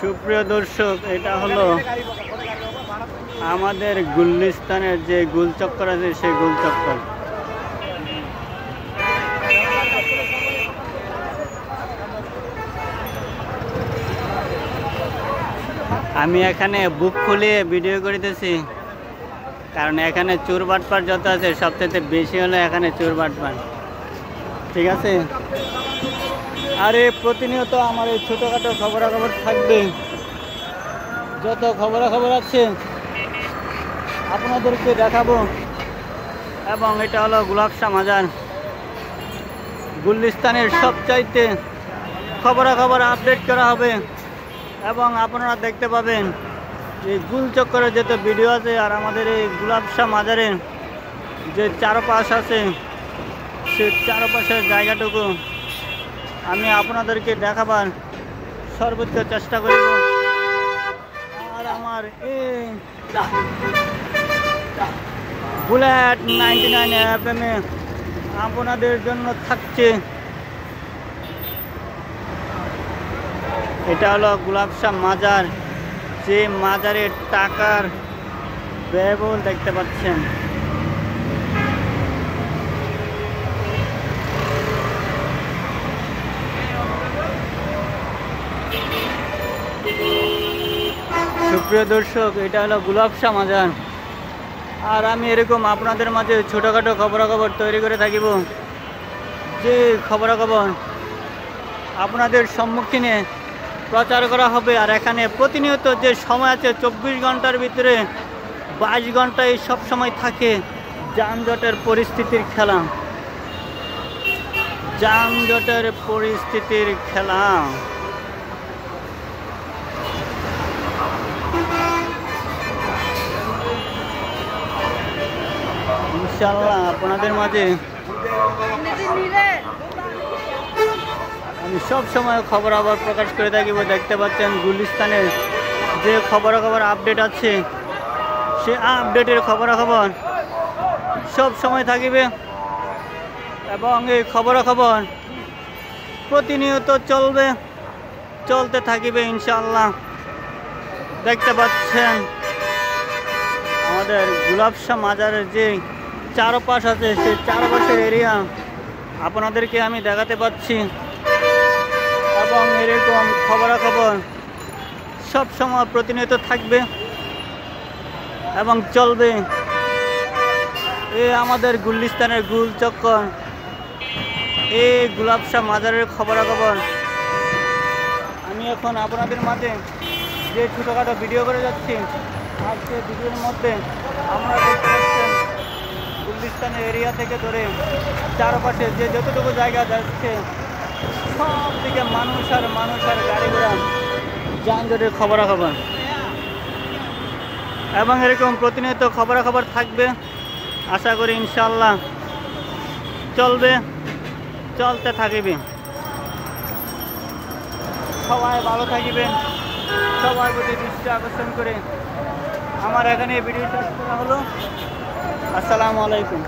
সুপ্রিয় দর্শক, এটা হলো আমাদের গুলিস্তানের যে গোলচক্কর আছে সেই গোলচক্কর। আমি এখানে বুক খুলিয়ে ভিডিও করিতেছি, কারণ এখানে চোর বাটপার যত আছে সবথেকে বেশি হলো এখানে চোর বাটপার। ঠিক আছে, আরে প্রতিনিয়ত আমার এই ছোটোখাটো খবরাখবর থাকবে, যত খবরাখবর আছে আপনাদেরকে দেখাবো। এবং এটা হলো গোলাপশাহ মাজার, গুলিস্তানের সবচাইতে খবরাখবর আপডেট করা হবে। এবং আপনারা দেখতে পাবেন এই গোলচক্করের যত ভিডিও আছে, আর আমাদের এই গোলাপশাহ মাজারের যে চারপাশ আছে সে চারপাশের জায়গাটুকু আমি আপনাদেরকে দেখাবার সর্বোচ্চ চেষ্টা করব। আর আমার এই বুলেট 99 FM এ আপনাদের জন্য থাকছে। এটা হলো গোলাপশাহ মাজার, যে মাজারের টাকার ব্যয়বহুল দেখতে পাচ্ছেন। সুপ্রিয় দর্শক, এটা হলো গোলাপশাহ মাজার, আর আমি এরকম আপনাদের মাঝে ছোটোখাটো খবরাখবর তৈরি করে থাকিব, যে খবরাখবর আপনাদের সম্মুখীনে প্রচার করা হবে। আর এখানে প্রতিনিয়ত যে সময় আছে 24 ঘন্টার ভিতরে 22 ঘন্টায় সব সময় থাকে যানজটের পরিস্থিতির খেলা, যানজটের পরিস্থিতির খেলা। ইনশাআল্লাহ আপনাদের মাঝে আমি সব সময় খবরাখবর প্রকাশ করে থাকিব। দেখতে পাচ্ছেন গুলিস্তানের যে খবরাখবর আপডেট আছে, সে আপডেটের খবরাখবর সব সময় থাকিবে। এবং এই খবরাখবর প্রতিনিয়ত চলতে থাকিবে ইনশাআল্লাহ। দেখতে পাচ্ছেন আমাদের গোলাপশাহ মাজারের যে চারপাশ আছে, সেই চারপাশের এরিয়া আপনাদেরকে আমি দেখাতে পাচ্ছি। এবং এরকম খবরাখবর সব সময় প্রতিনিয়ত থাকবে এবং চলবে। আমাদের গুলিস্তানের গোলচক্কর, এই গোলাপশাহ মাজারের খবরাখবর আমি এখন আপনাদের মাঝে যে ছোটোখাটো ভিডিও করে যাচ্ছি, আর সে ভিডিওর মধ্যে আমরা দেখতে পাচ্ছেন গুলিস্তানের এরিয়া থেকে ধরে চারপাশে যে যতটুকু জায়গা যাচ্ছে সব দিকে মানুষ আর গাড়ি ঘোড়া, যানজটের খবরাখবর। এবং এরকম প্রতিনিয়ত খবরাখবর থাকবে, আশা করি ইনশাআল্লাহ চলতে থাকিবে। সবাই ভালো থাকিবেন, সবার প্রতি দৃষ্টি আকর্ষণ করে আমার এখানে ভিডিও শেষ করা হলো। আসসালামু আলাইকুম।